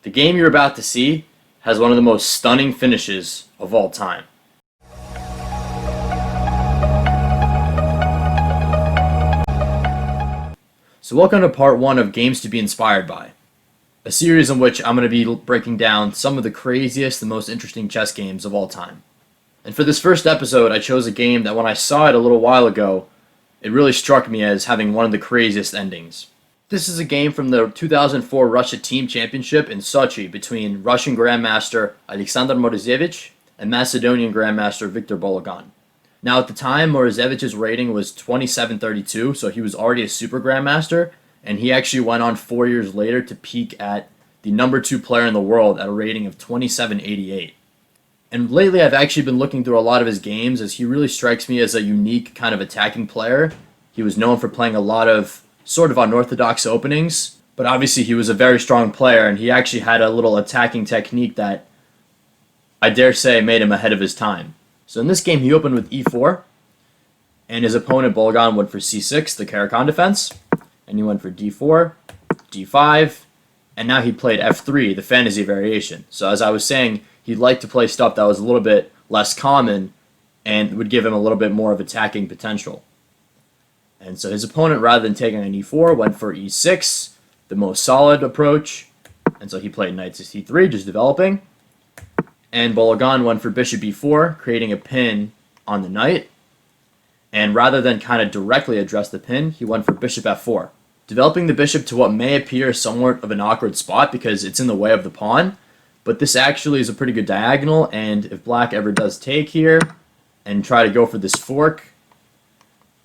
The game you're about to see has one of the most stunning finishes of all time. So welcome to part 1 of Games to be Inspired By, a series in which I'm going to be breaking down some of the craziest and most interesting chess games of all time. And for this first episode, I chose a game that when I saw it a little while ago, it really struck me as having one of the craziest endings. This is a game from the 2004 Russia Team Championship in Sochi between Russian Grandmaster Alexander Morozevich and Macedonian Grandmaster Viktor Bologan. Now at the time, Morozevich's rating was 2732, so he was already a super Grandmaster, and he actually went on 4 years later to peak at the number 2 player in the world at a rating of 2788. And lately I've actually been looking through a lot of his games as he really strikes me as a unique kind of attacking player. He was known for playing a lot of sort of unorthodox openings, but obviously he was a very strong player and he actually had a little attacking technique that I dare say made him ahead of his time. So in this game he opened with e4 and his opponent Bologan went for c6, the Caro-Kann defense, and he went for d4, d5, and now he played f3, the fantasy variation. So as I was saying, he'd like to play stuff that was a little bit less common and would give him a little bit more of attacking potential. And so his opponent, rather than taking an e4, went for e6, the most solid approach. And so he played knight to c3, just developing. And Bologan went for bishop e4, creating a pin on the knight. And rather than kind of directly address the pin, he went for bishop f4, developing the bishop to what may appear somewhat of an awkward spot because it's in the way of the pawn. But this actually is a pretty good diagonal, and if black ever does take here and try to go for this fork,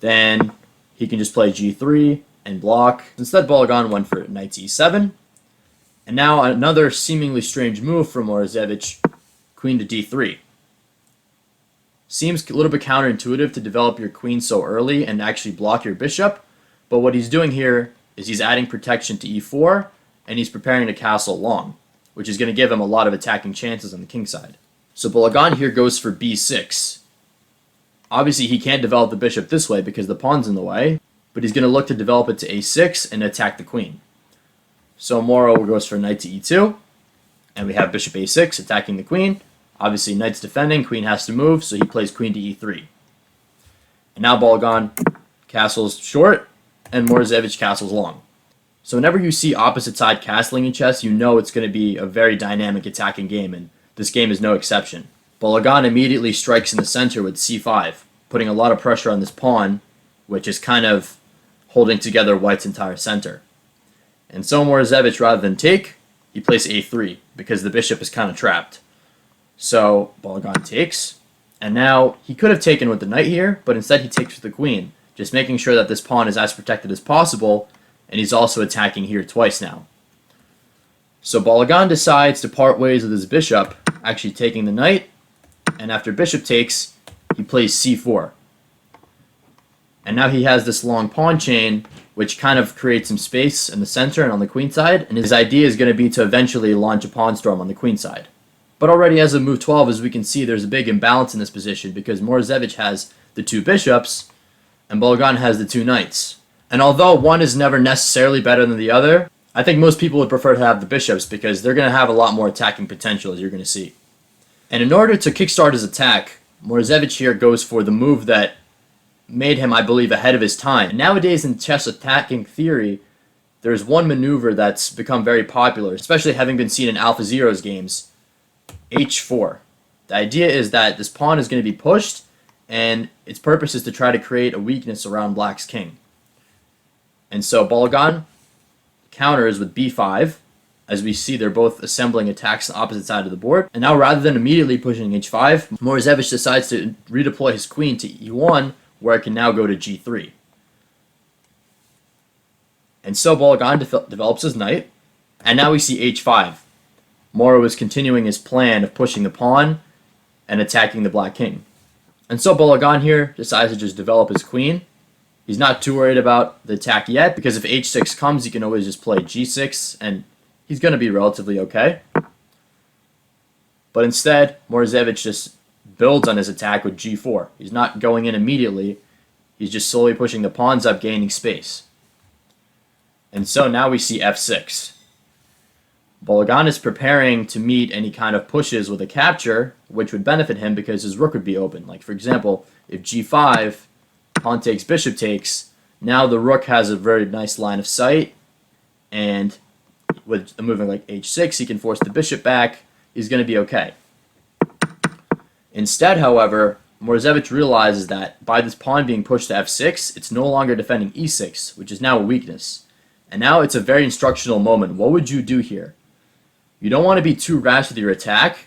then he can just play g3 and block. Instead, Bologan went for knight to e7. And now another seemingly strange move from Morozevich, queen to d3. Seems a little bit counterintuitive to develop your queen so early and actually block your bishop, but what he's doing here is he's adding protection to e4, and he's preparing to castle long, which is going to give him a lot of attacking chances on the king side. So Bologan here goes for b6. Obviously he can't develop the bishop this way because the pawn's in the way, but he's going to look to develop it to a6 and attack the queen. So Moro goes for knight to e2, and we have bishop a6 attacking the queen. Obviously knight's defending, queen has to move, so he plays queen to e3. And now Bologan castles short, and Morozevich castles long. So whenever you see opposite side castling in chess, you know it's going to be a very dynamic attacking game, and this game is no exception. Bologan immediately strikes in the center with c5, putting a lot of pressure on this pawn, which is kind of holding together white's entire center. And so Morozevich, rather than take, he plays a3, because the bishop is kind of trapped. So Bologan takes, and now he could have taken with the knight here, but instead he takes with the queen, just making sure that this pawn is as protected as possible, and he's also attacking here twice now. So Bologan decides to part ways with his bishop, actually taking the knight, and after bishop takes, he plays c4. And now he has this long pawn chain, which kind of creates some space in the center and on the queen side, and his idea is going to be to eventually launch a pawn storm on the queen side. But already as of move 12, as we can see, there's a big imbalance in this position because Morozevich has the 2 bishops, and Bologan has the 2 knights. And although one is never necessarily better than the other, I think most people would prefer to have the bishops because they're going to have a lot more attacking potential, as you're going to see. And in order to kickstart his attack, Morozevich here goes for the move that made him, I believe, ahead of his time. And nowadays in chess attacking theory, there's one maneuver that's become very popular, especially having been seen in AlphaZero's games, h4. The idea is that this pawn is going to be pushed, and its purpose is to try to create a weakness around black's king. And so Bologan counters with b5. As we see, they're both assembling attacks on the opposite side of the board. And now rather than immediately pushing h5, Morozevich decides to redeploy his queen to e1, where it can now go to g3. And so Bologan develops his knight, and now we see h5. Moro is continuing his plan of pushing the pawn and attacking the black king. And so Bologan here decides to just develop his queen. He's not too worried about the attack yet, because if h6 comes, he can always just play g6, and he's going to be relatively okay. But instead, Morozevich just builds on his attack with g4. He's not going in immediately. He's just slowly pushing the pawns up, gaining space. And so now we see f6. Bologan is preparing to meet any kind of pushes with a capture, which would benefit him because his rook would be open. Like, for example, if g5, pawn takes, bishop takes, now the rook has a very nice line of sight, and with a moving like h6, he can force the bishop back. He's going to be okay. Instead, however, Morozevich realizes that by this pawn being pushed to f6, it's no longer defending e6, which is now a weakness. And now it's a very instructional moment. What would you do here? You don't want to be too rash with your attack.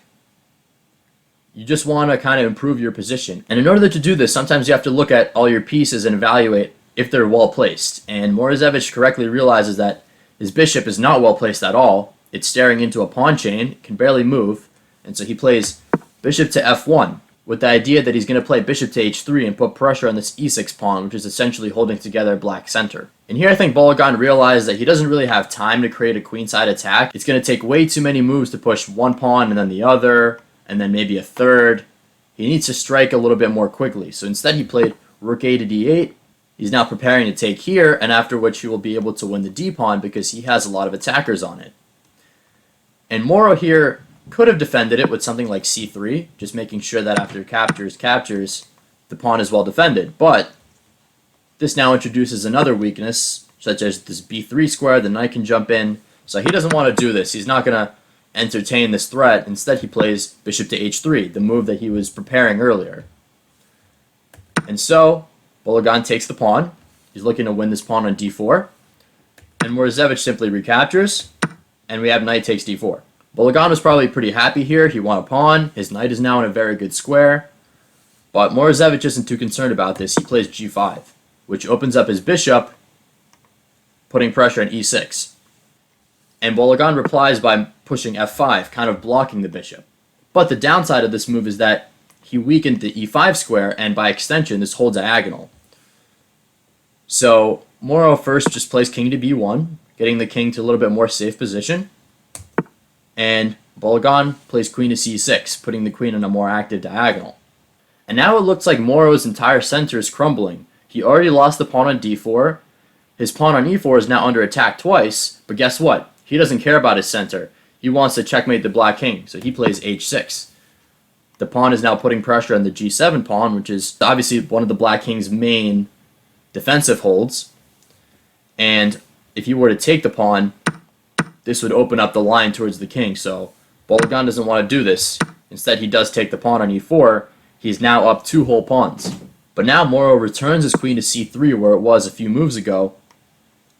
You just want to kind of improve your position. And in order to do this, sometimes you have to look at all your pieces and evaluate if they're well placed. And Morozevich correctly realizes that his bishop is not well placed at all. It's staring into a pawn chain, can barely move, and so he plays bishop to f1 with the idea that he's going to play bishop to h3 and put pressure on this e6 pawn, which is essentially holding together black center. And here I think Bologan realized that he doesn't really have time to create a queenside attack. It's going to take way too many moves to push one pawn and then the other, and then maybe a third. He needs to strike a little bit more quickly. So instead he played rook a to d8. He's now preparing to take here, and after which he will be able to win the d-pawn because he has a lot of attackers on it. And Moro here could have defended it with something like c3, just making sure that after captures, the pawn is well defended. But this now introduces another weakness, such as this b3 square. The knight can jump in, so he doesn't want to do this. He's not going to entertain this threat. Instead, he plays bishop to h3, the move that he was preparing earlier. And so Bologan takes the pawn. He's looking to win this pawn on d4. And Morozevich simply recaptures, and we have knight takes d4. Bologan was probably pretty happy here. He won a pawn. His knight is now in a very good square. But Morozevich isn't too concerned about this. He plays g5, which opens up his bishop, putting pressure on e6. And Bologan replies by pushing f5, kind of blocking the bishop. But the downside of this move is that he weakened the e5 square, and by extension, this whole diagonal. So Moro first just plays king to b1, getting the king to a little bit more safe position. And Bologan plays queen to c6, putting the queen in a more active diagonal. And now it looks like Moro's entire center is crumbling. He already lost the pawn on d4. His pawn on e4 is now under attack twice, but guess what? He doesn't care about his center. He wants to checkmate the black king, so he plays h6. The pawn is now putting pressure on the g7 pawn, which is obviously one of the black king's main defensive holds. And if you were to take the pawn, this would open up the line towards the king, so Bologan doesn't want to do this. Instead, he does take the pawn on e4. He's now up 2 whole pawns. But now Moro returns his queen to c3, where it was a few moves ago,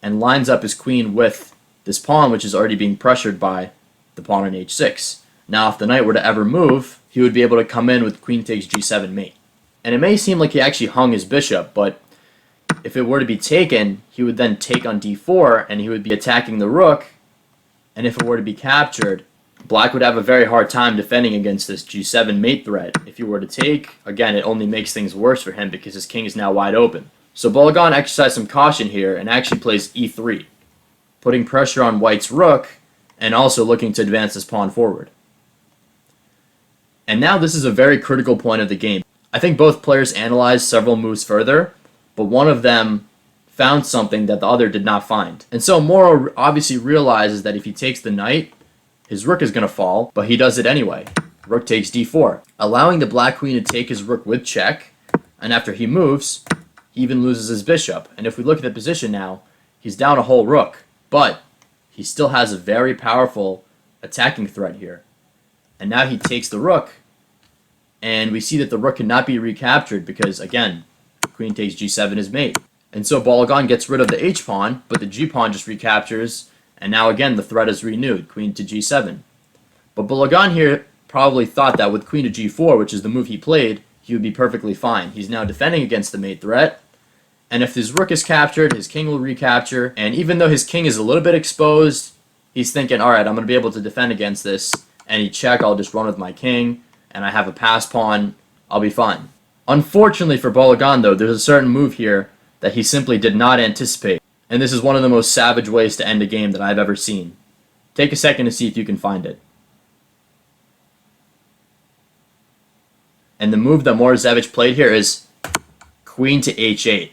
and lines up his queen with this pawn, which is already being pressured by the pawn on h6. Now, if the knight were to ever move, he would be able to come in with queen takes g7 mate. And it may seem like he actually hung his bishop, but if it were to be taken, he would then take on d4, and he would be attacking the rook. And if it were to be captured, black would have a very hard time defending against this g7 mate threat. If he were to take, again, it only makes things worse for him because his king is now wide open. So Bologan exercised some caution here and actually plays e3, putting pressure on white's rook and also looking to advance this pawn forward. And now this is a very critical point of the game. I think both players analyzed several moves further, but one of them found something that the other did not find. And so Moro obviously realizes that if he takes the knight, his rook is going to fall, but he does it anyway. Rook takes d4, allowing the black queen to take his rook with check, and after he moves, he even loses his bishop. And if we look at the position now, he's down a whole rook, but he still has a very powerful attacking threat here. And now he takes the rook, and we see that the rook cannot be recaptured because, again, queen takes g7 is mate. And so Bologan gets rid of the h-pawn, but the g-pawn just recaptures, and now again the threat is renewed, queen to g7. But Bologan here probably thought that with queen to g4, which is the move he played, he would be perfectly fine. He's now defending against the mate threat, and if his rook is captured, his king will recapture, and even though his king is a little bit exposed, he's thinking, alright, I'm going to be able to defend against this. Any check, I'll just run with my king, and I have a pass pawn, I'll be fine. Unfortunately for Bologan, though, there's a certain move here that he simply did not anticipate. And this is one of the most savage ways to end a game that I've ever seen. Take a second to see if you can find it. And the move that Morozevich played here is queen to h8.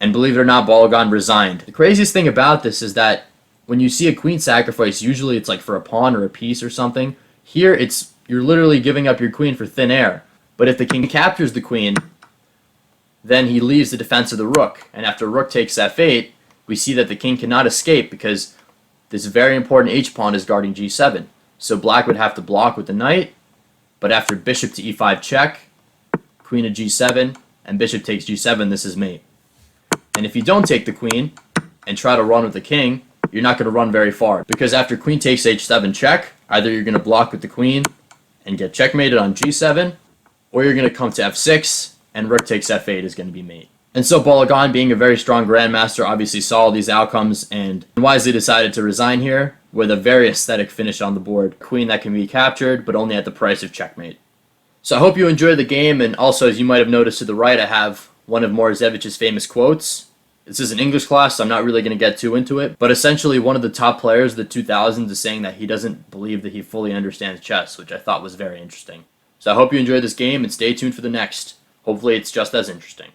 And believe it or not, Bologan resigned. The craziest thing about this is that when you see a queen sacrifice, usually it's like for a pawn or a piece or something. Here, you're literally giving up your queen for thin air. But if the king captures the queen, then he leaves the defense of the rook. And after rook takes f8, we see that the king cannot escape because this very important h-pawn is guarding g7. So black would have to block with the knight, but after bishop to e5 check, queen to g7, and bishop takes g7, this is mate. And if you don't take the queen and try to run with the king, you're not going to run very far. Because after queen takes h7 check, either you're going to block with the queen and get checkmated on g7, or you're going to come to f6, and rook takes f8 is going to be mate. And so Balogun, being a very strong grandmaster, obviously saw all these outcomes and wisely decided to resign here with a very aesthetic finish on the board. Queen that can be captured, but only at the price of checkmate. So I hope you enjoyed the game, and also, as you might have noticed to the right, I have one of Morozevic's famous quotes. This is an English class, so I'm not really going to get too into it, but essentially one of the top players of the 2000s is saying that he doesn't believe that he fully understands chess, which I thought was very interesting. So I hope you enjoyed this game, and stay tuned for the next. Hopefully it's just as interesting.